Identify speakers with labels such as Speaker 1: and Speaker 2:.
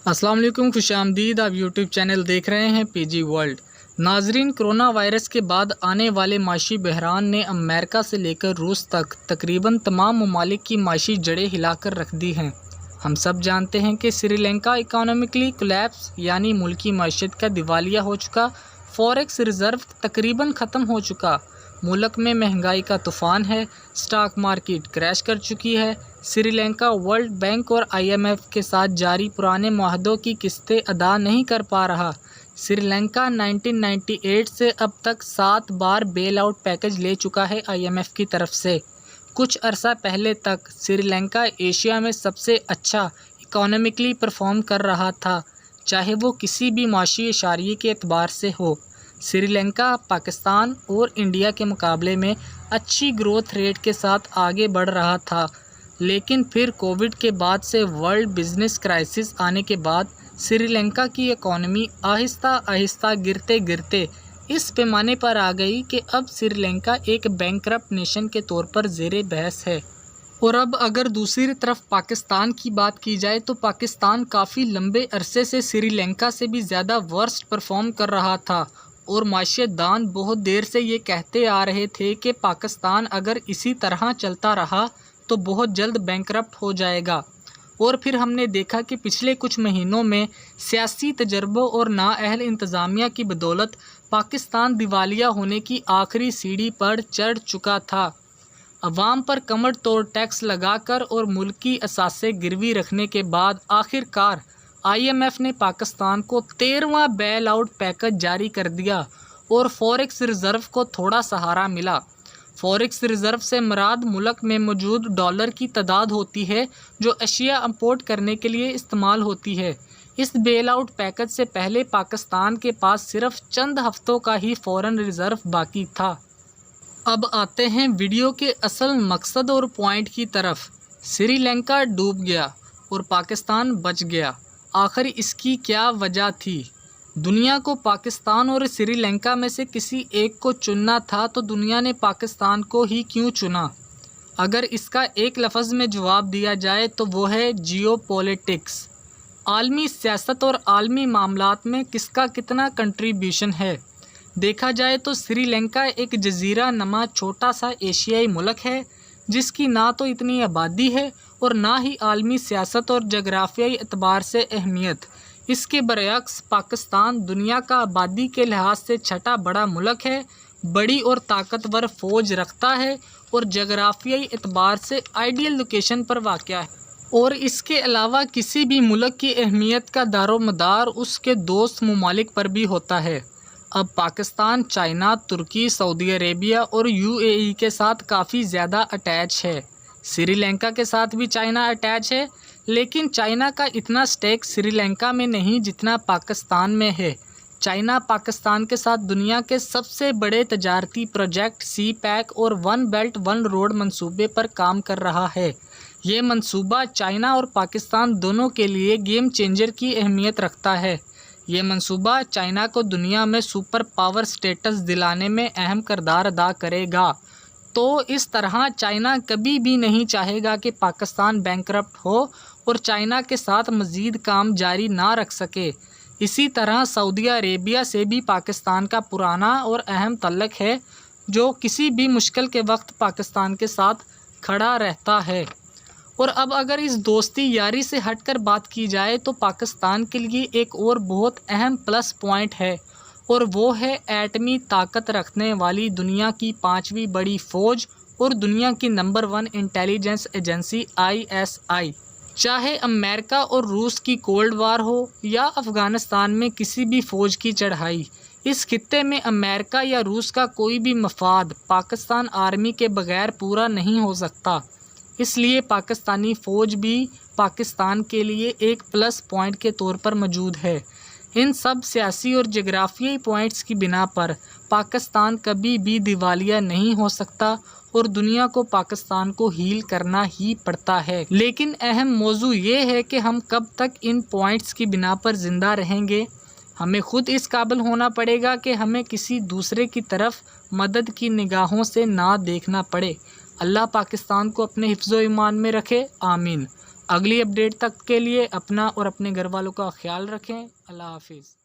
Speaker 1: अस्सलाम वालेकुम, खुश आमदीद। आप यूट्यूब चैनल देख रहे हैं पीजी वर्ल्ड। नाजरीन, कोरोना वायरस के बाद आने वाले माशी बहरान ने अमेरिका से लेकर रूस तक तकरीबन तमाम ममालिक की माशी जड़ें हिलाकर रख दी हैं। हम सब जानते हैं कि श्रीलंका इकोनॉमिकली कोलैप्स यानी मुल्की मईशत का दिवालिया हो चुका, फॉरेक्स रिज़र्व तकरीबन ख़त्म हो चुका, मुल्क में महंगाई का तूफ़ान है, स्टॉक मार्केट क्रैश कर चुकी है। श्रीलंका वर्ल्ड बैंक और IMF के साथ जारी पुराने मुआहदों की किस्तें अदा नहीं कर पा रहा। श्रीलंका 1998 से अब तक 7 बार बेल आउट पैकेज ले चुका है IMF की तरफ से। कुछ अरसा पहले तक श्रीलंका एशिया में सबसे अच्छा इकोनॉमिकली परफॉर्म कर रहा था, चाहे वो किसी भी माशी इशारे के एतबार से हो। श्रीलंका पाकिस्तान और इंडिया के मुकाबले में अच्छी ग्रोथ रेट के साथ आगे बढ़ रहा था, लेकिन फिर कोविड के बाद से वर्ल्ड बिजनेस क्राइसिस आने के बाद श्रीलंका की इकॉनमी आहिस्ता आहिस्ता गिरते गिरते इस पैमाने पर आ गई कि अब श्रीलंका एक बैंकरप्ट नेशन के तौर पर ज़ेरे बहस है। और अब अगर दूसरी तरफ पाकिस्तान की बात की जाए तो पाकिस्तान काफ़ी लंबे अरसे से श्रीलंका से भी ज़्यादा वर्स्ट परफॉर्म कर रहा था और माशियतदान बहुत देर से ये कहते आ रहे थे कि पाकिस्तान अगर इसी तरह चलता रहा तो बहुत जल्द बैंकरप्ट हो जाएगा। और फिर हमने देखा कि पिछले कुछ महीनों में सियासी तजर्बों और नाअहल इंतज़ामिया की बदौलत पाकिस्तान दिवालिया होने की आखिरी सीढ़ी पर चढ़ चुका था। अवाम पर कमर तोड़ टैक्स लगाकर और मुल्की असासे गिरवी रखने के बाद आखिरकार IMF ने पाकिस्तान को 13वां बेल आउट पैकेज जारी कर दिया और फॉरेक्स रिज़र्व को थोड़ा सहारा मिला। फॉरेक्स रिज़र्व से मुराद मुल्क में मौजूद डॉलर की तादाद होती है जो अशिया इंपोर्ट करने के लिए इस्तेमाल होती है। इस बेल आउट पैकेज से पहले पाकिस्तान के पास सिर्फ चंद हफ्तों का ही फॉरेन रिज़र्व बाकी था। अब आते हैं वीडियो के असल मकसद और पॉइंट की तरफ। श्रीलंका डूब गया और पाकिस्तान बच गया। आखिर इसकी क्या वजह थी? दुनिया को पाकिस्तान और श्रीलंका में से किसी एक को चुनना था तो दुनिया ने पाकिस्तान को ही क्यों चुना? अगर इसका एक लफ्ज़ में जवाब दिया जाए तो वो है जियोपॉलिटिक्स। आलमी सियासत और आलमी मामलात में किसका कितना कंट्रीब्यूशन है? देखा जाए तो श्रीलंका एक जजीरा नमा छोटा सा एशियाई मुल्क है जिसकी ना तो इतनी आबादी है और ना ही आलमी सियासत और जगराफियाई एतबार से अहमियत। इसके बरअक्स पाकिस्तान दुनिया का आबादी के लिहाज से छठा बड़ा मुल्क है, बड़ी और ताकतवर फ़ौज रखता है और जगराफियाई एतबार से आइडियल लोकेशन पर वाक़या है। और इसके अलावा किसी भी मुल्क की अहमियत का दारोमदार उसके दोस्त ममालिक पर भी होता है। अब पाकिस्तान चाइना, तुर्की, सऊदी अरेबिया और UAE के साथ काफ़ी ज़्यादा अटैच है। श्रीलंका के साथ भी चाइना अटैच है, लेकिन चाइना का इतना स्टेक श्रीलंका में नहीं जितना पाकिस्तान में है। चाइना पाकिस्तान के साथ दुनिया के सबसे बड़े तजारती प्रोजेक्ट CPEC और वन बेल्ट वन रोड मंसूबे पर काम कर रहा है। ये मंसूबा चाइना और पाकिस्तान दोनों के लिए गेम चेंजर की अहमियत रखता है। ये मंसूबा चाइना को दुनिया में सुपर पावर स्टेटस दिलाने में अहम किरदार अदा करेगा। तो इस तरह चाइना कभी भी नहीं चाहेगा कि पाकिस्तान बैंकरप्ट हो और चाइना के साथ मज़ीद काम जारी ना रख सके। इसी तरह सऊदी अरेबिया से भी पाकिस्तान का पुराना और अहम तल्लुक़ है, जो किसी भी मुश्किल के वक्त पाकिस्तान के साथ खड़ा रहता है। और अब अगर इस दोस्ती यारी से हटकर बात की जाए तो पाकिस्तान के लिए एक और बहुत अहम प्लस पॉइंट है, और वो है एटमी ताकत रखने वाली दुनिया की 5वीं बड़ी फ़ौज और दुनिया की नंबर 1 इंटेलिजेंस एजेंसी ISI। चाहे अमेरिका और रूस की कोल्ड वार हो या अफ़गानिस्तान में किसी भी फ़ौज की चढ़ाई, इस खित्ते में अमेरिका या रूस का कोई भी मफाद पाकिस्तान आर्मी के बग़ैर पूरा नहीं हो सकता। इसलिए पाकिस्तानी फ़ौज भी पाकिस्तान के लिए एक प्लस पॉइंट के तौर पर मौजूद है। इन सब सियासी और जोग्राफियाई पॉइंट्स की बिना पर पाकिस्तान कभी भी दिवालिया नहीं हो सकता और दुनिया को पाकिस्तान को हील करना ही पड़ता है। लेकिन अहम मौजू ये है कि हम कब तक इन पॉइंट्स की बिना पर ज़िंदा रहेंगे। हमें ख़ुद इस काबिल होना पड़ेगा कि हमें किसी दूसरे की तरफ मदद की निगाहों से ना देखना पड़े। अल्लाह पाकिस्तान को अपने हिफ्ज़ो ईमान में रखे, आमीन। اگلی اپڈیٹ تک کے لیے اپنا اور اپنے گھر والوں کا خیال رکھیں۔ اللہ حافظ۔